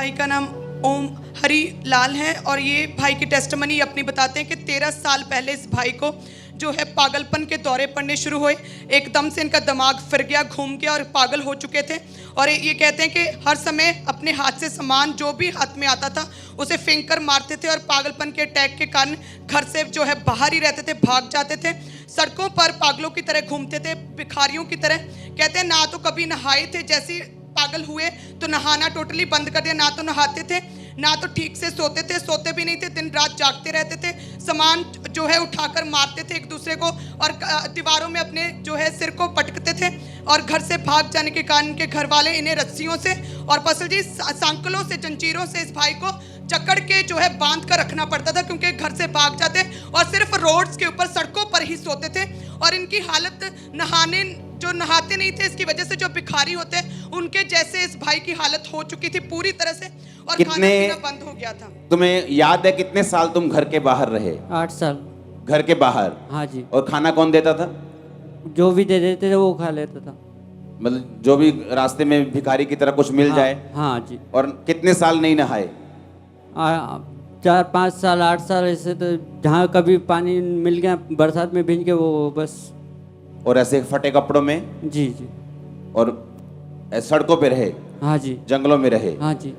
भाई का नाम ओम हरी लाल है और ये भाई की टेस्टमनी अपनी बताते हैं कि 13 साल पहले इस भाई को जो है पागलपन के दौरे पड़ने शुरू हुए। एकदम से इनका दिमाग फिर गया, घूम गया और पागल हो चुके थे। और ये कहते हैं कि हर समय अपने हाथ से सामान जो भी हाथ में आता था उसे फेंक कर मारते थे और पागलपन के अटैक के कारण घर से जो है बाहर ही रहते थे, भाग जाते थे, सड़कों पर पागलों की तरह घूमते थे, भिखारियों की तरह। कहते हैं ना तो कभी नहाए थे, जैसे पागल हुए तो नहाना टोटली बंद कर दिया, ना तो नहाते थे ना तो ठीक से सोते थे, सोते भी नहीं थे, दिन रात जागते रहते थे, सामान जो है उठाकर मारते थे एक दूसरे को और दीवारों में अपने जो है सिर को पटकते थे। और घर से भाग जाने के कारण के घर वाले इन्हें रस्सियों से और पसल जी सांकलों से, जंजीरों से इस भाई को जकड़ के जो है बांध कर रखना पड़ता था, क्योंकि घर से भाग जाते और सिर्फ रोड्स के ऊपर, सड़कों पर ही सोते थे। और इनकी हालत जो नहाते नहीं थे, इसकी वजह से जो भिखारी होते हैं उनके जैसे इस भाई की हालत हो चुकी थी पूरी तरह से और खाना पीना बंद हो गया था। तुम्हें याद है कितने साल तुम घर के बाहर रहे? 8 साल। घर के बाहर? हाँ जी। और खाना कौन देता था? जो भी दे देते थे वो खा लेता था। मतलब जो भी रास्ते में भिखारी की तरह कुछ मिल जाए? हाँ जी। और कितने साल नहीं नहाए? 4-5 साल 8 साल ऐसे, तो जहाँ कभी पानी मिल गया बरसात में भींज के वो बस। और ऐसे फटे कपड़ों में? जी जी। और सड़कों पे रहे? हाँ जी। जंगलों में रहे? हाँ जी।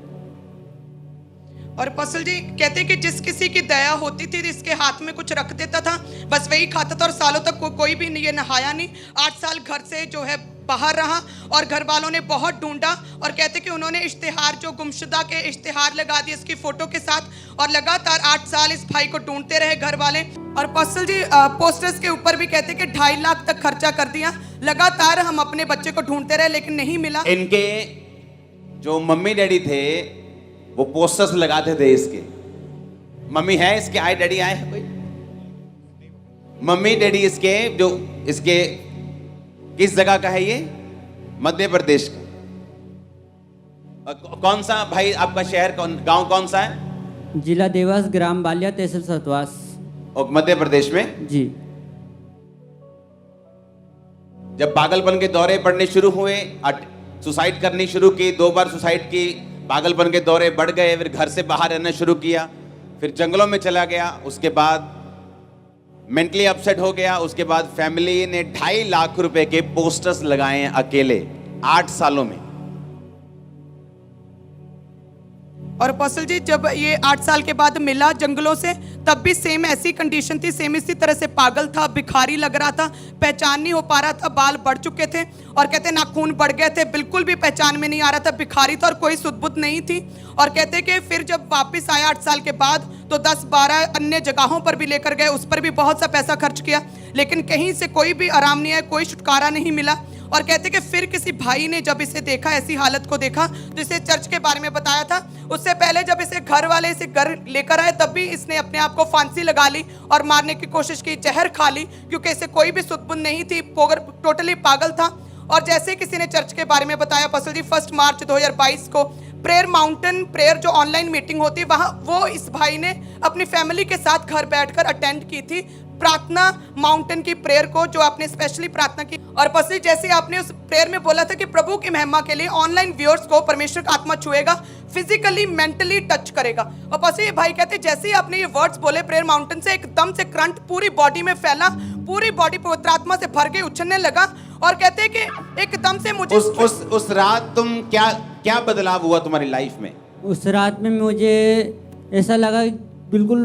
और पसल जी कहते हैं कि जिस किसी की दया होती थी इसके हाथ में कुछ रख देता था, बस वही खाता था और सालों तक कोई भी ये नहाया नहीं। 8 साल घर से जो है बाहर रहा और घर वालों ने बहुत ढूंढा और कहते कि उन्होंने इश्तिहार, जो गुमशुदा के इश्तिहार लगा दिए इसकी फोटो के साथ और लगातार 8 साल इस भाई को ढूंढते रहे घर वाले। और पसल जी पोस्टर्स के ऊपर भी कहते कि 2.5 लाख तक खर्चा कर दिया, लगातार हम अपने बच्चे को ढूंढते रहे लेकिन नहीं मिला। इनके जो मम्मी डैडी थे वो पोस्टर्स लगाते थे इसके। मम्मी है इसके? आए डैडी आए कोई? मम्मी डैडी इसके, जो इसके किस जगह का है ये? मध्य प्रदेश का। कौन सा भाई आपका शहर, गांव कौन सा है? जिला देवास, ग्राम बालिया, तहसील सतवास। और मध्य प्रदेश में? जी। जब पागलपन के दौरे पड़ने शुरू हुए, सुसाइड करनी शुरू की, 2 बार सुसाइड की, पागलपन के दौरे बढ़ गए, फिर घर से बाहर रहना शुरू किया, फिर जंगलों में चला गया, उसके बाद मेंटली अपसेट हो गया, उसके बाद फैमिली ने 2.5 लाख रुपए के पोस्टर्स लगाए हैं अकेले 8 सालों में। और पसल जी जब ये 8 साल के बाद मिला जंगलों से, तब भी सेम ऐसी कंडीशन थी, सेम इसी तरह से पागल था, भिखारी लग रहा था, पहचान नहीं हो पा रहा था, बाल बढ़ चुके थे और कहते नाखून बढ़ गए थे, बिल्कुल भी पहचान में नहीं आ रहा था, भिखारी था और कोई सुध-बुध नहीं थी। और कहते कि फिर जब वापस आया 8 साल के बाद तो 10-12 अन्य जगहों पर भी लेकर गए, उस पर भी बहुत सा पैसा खर्च किया लेकिन कहीं से कोई भी आराम नहीं आया, कोई छुटकारा नहीं मिला। और कहते कि फिर किसी भाई ने जब इसे देखा, ऐसी हालत को देखा, तो इसे चर्च के बारे में बताया था। उससे पहले जब इसे घर वाले इसे घर लेकर आए तब भी इसने अपने आप को फांसी लगा ली और मारने की कोशिश की, जहर खा ली, क्योंकि इसे कोई भी सुध-बुध नहीं थी, टोटली पागल था। और जैसे किसी ने चर्च के बारे में बताया पसल जी, 1 मार्च 2022 को प्रेयर माउंटेन प्रेयर जो ऑनलाइन मीटिंग होती है, वहां वो इस भाई ने अपनी फैमिली के साथ घर बैठकर अटेंड की थी, प्रार्थना माउंटेन की प्रेयर को, जो आपने स्पेशली प्रार्थना की। और पसी जैसे आपने उस प्रेयर में बोला था कि प्रभु की महिमा के लिए ऑनलाइन व्यूअर्स को परमेश्वर का आत्मा छुएगा, फिजिकली मेंटली टच करेगा। और पसी ये भाई कहते जैसे ही आपने ये वर्ड्स बोले प्रेयर माउंटेन से, एकदम से करंट पूरी बॉडी में फैला, पूरी बॉडी पवित्र आत्मा से भर के उछलने लगा। और कहते कि एकदम से मुझे उस रात तुम क्या बदलाव हुआ तुम्हारी लाइफ में? उस रात में मुझे ऐसा लगा बिल्कुल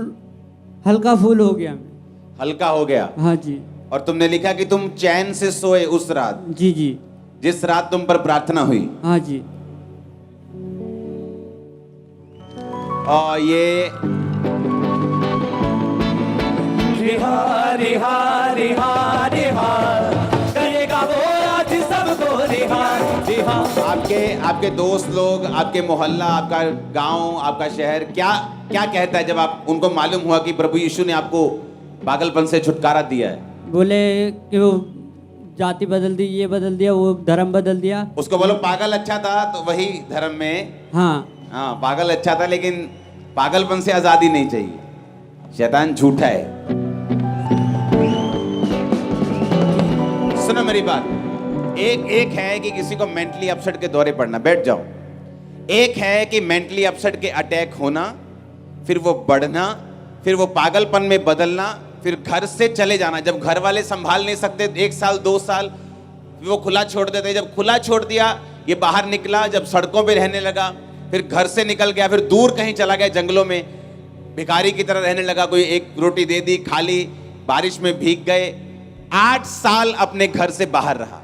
हल्का फूल हो गया। हल्का हो गया? हाँ जी। और तुमने लिखा कि तुम चैन से सोए उस रात? जी जी। जिस रात तुम पर प्रार्थना हुई? हाँ जी। और ये रिहा रिहा रिहा रिहा करेगा वो आज सबको रिहा रिहा। आपके दोस्त लोग, आपके मोहल्ला, आपका गांव, आपका शहर क्या कहता है जब आप उनको मालूम हुआ कि प्रभु यीशु ने आपको पागलपन से छुटकारा दिया है? बोले कि वो जाति बदल दी, ये बदल दिया, वो धर्म बदल दिया। उसको बोलो पागल अच्छा था तो वही धर्म में। हाँ, पागल अच्छा था लेकिन पागलपन से आजादी नहीं चाहिए, शैतान झूठा है। सुनो मेरी बात, एक है कि किसी को मेंटली अपसेट के दौरे पड़ना, बैठ जाओ। एक है कि मेंटली अपसेट के अटैक होना, फिर वो बढ़ना, फिर वो पागलपन में बदलना, फिर घर से चले जाना। जब घर वाले संभाल नहीं सकते 1 साल 2 साल, फिर वो खुला छोड़ देते। जब खुला छोड़ दिया, ये बाहर निकला, जब सड़कों पे रहने लगा, फिर घर से निकल गया, फिर दूर कहीं चला गया जंगलों में, भिखारी की तरह रहने लगा। कोई एक रोटी दे दी, खा ली, बारिश में भीग गए। 8 साल अपने घर से बाहर रहा।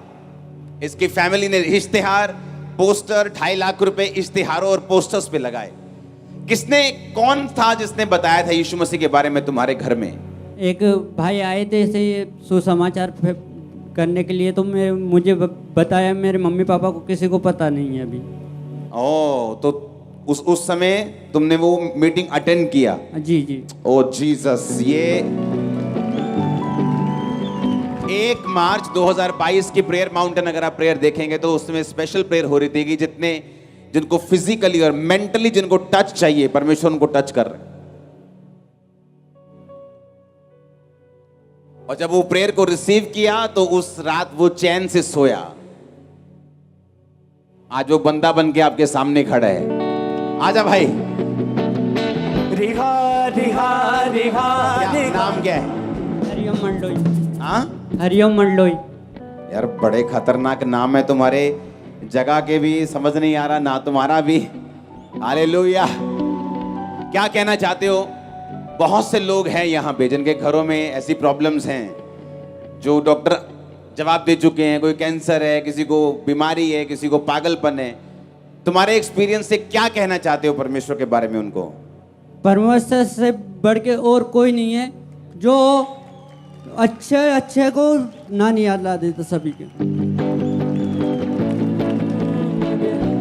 इसकी फैमिली ने इश्तिहार, पोस्टर, 2.5 लाख रुपए इश्तिहारों और पोस्टर्स पे लगाए। कौन था जिसने बताया था यीशु मसीह के बारे में तुम्हारे घर में? एक भाई आए थे ऐसे ही सुसमाचार करने के लिए, तो मुझे बताया। मेरे मम्मी पापा को किसी को पता नहीं है अभी। ओ, तो उस समय तुमने वो मीटिंग अटेंड किया? जी जी। ओ जीसस। ये 1 मार्च 2022 की प्रेयर माउंटेन अगर आप प्रेयर देखेंगे तो उसमें स्पेशल प्रेयर हो रही थी कि जिनको फिजिकली और मेंटली जिनको टच चाहिए, परमेश्वर उनको टच कर रहे हैं। और जब वो प्रेयर को रिसीव किया तो उस रात वो चैन से सोया। आज वो बंदा बन के आपके सामने खड़ा है। आजा भाई। रिहा रिहा रिहा नाम क्या है? हरिओम मंडलोई। हाँ, हरिओम मंडलोई। यार बड़े खतरनाक नाम है तुम्हारे। जगह के भी समझ नहीं आ रहा, ना तुम्हारा भी। हालेलुया। क्या कहना चाहते हो? बहुत से लोग हैं यहाँ पे जिनके घरों में ऐसी प्रॉब्लम्स हैं जो डॉक्टर जवाब दे चुके हैं। कोई कैंसर है, किसी को बीमारी है, किसी को पागलपन है। तुम्हारे एक्सपीरियंस से क्या कहना चाहते हो परमेश्वर के बारे में उनको? परमेश्वर से बढ़ के और कोई नहीं है जो अच्छे को ना नहीं याद ला देता सभी के।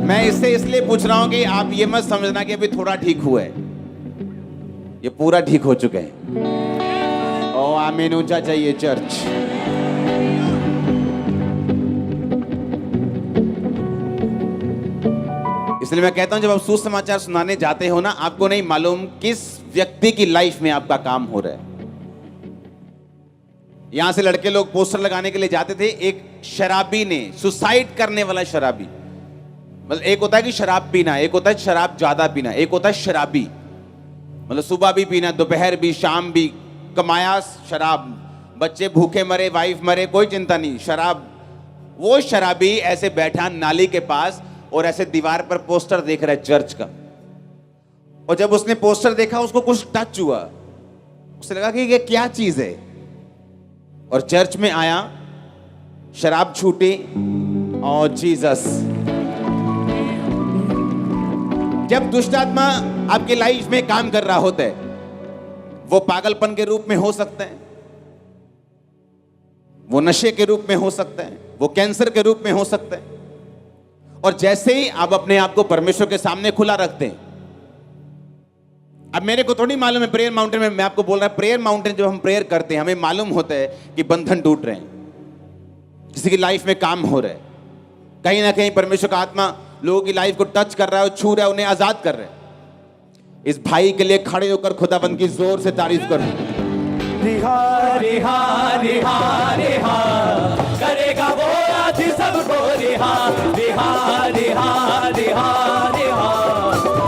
मैं इससे इसलिए पूछ रहा हूं कि आप ये मत समझना कि अभी थोड़ा ठीक हुआ है, ये पूरा ठीक हो चुके हैं। ओ आमीन। ऊंचा चाहिए चर्च। इसलिए मैं कहता हूं जब आप सुसमाचार सुनाने जाते हो ना, आपको नहीं मालूम किस व्यक्ति की लाइफ में आपका काम हो रहा है। यहां से लड़के लोग पोस्टर लगाने के लिए जाते थे। एक शराबी ने, सुसाइड करने वाला शराबी, मतलब एक होता है कि शराब पीना, एक होता है शराब ज्यादा पीना, एक होता है शराबी, मतलब सुबह भी पीना, दोपहर भी, शाम भी, कमाया शराब, बच्चे भूखे मरे, वाइफ मरे, कोई चिंता नहीं, शराब। वो शराबी ऐसे बैठा नाली के पास और ऐसे दीवार पर पोस्टर देख रहा है चर्च का। और जब उसने पोस्टर देखा उसको कुछ टच हुआ, उसे लगा कि ये क्या चीज है, और चर्च में आया, शराब छूटी। और जीसस। जब दुष्ट आत्मा आपकी लाइफ में काम कर रहा होता है, वो पागलपन के रूप में हो सकता है, वो नशे के रूप में हो सकता है, वो कैंसर के रूप में हो सकता है। और जैसे ही आप अपने आप को परमेश्वर के सामने खुला रखते हैं, अब मेरे को थोड़ी मालूम है प्रेयर माउंटेन में, मैं आपको बोल रहा हूं प्रेयर माउंटेन जब हम प्रेयर करते हैं हमें मालूम होता है कि बंधन टूट रहे हैं, किसी की लाइफ में काम हो रहा है, कहीं ना कहीं परमेश्वर का आत्मा लोगों की लाइफ को टच कर रहा है और छू रहा है, उन्हें आजाद कर रहा है। इस भाई के लिए खड़े होकर खुदाबंद की जोर से तारीफ करो। रिहा रिहा रिहा रिहा करेगा वो आज सबको रिहा रिहा रिहा रिहा रिहा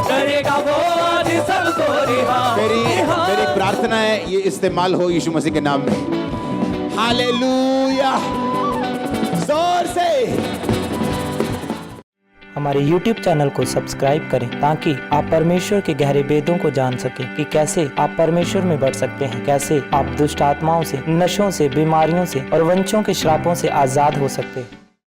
करेगा वो आज सबको रिहा। मेरी प्रार्थना है ये इस्तेमाल हो यीशु मसीह के नाम में। हालेलुया। जोर से हमारे YouTube चैनल को सब्सक्राइब करें ताकि आप परमेश्वर के गहरे वेदों को जान सकें कि कैसे आप परमेश्वर में बढ़ सकते हैं, कैसे आप दुष्ट आत्माओं से, नशों से, बीमारियों से और वंशों के श्रापों से आजाद हो सकते हैं।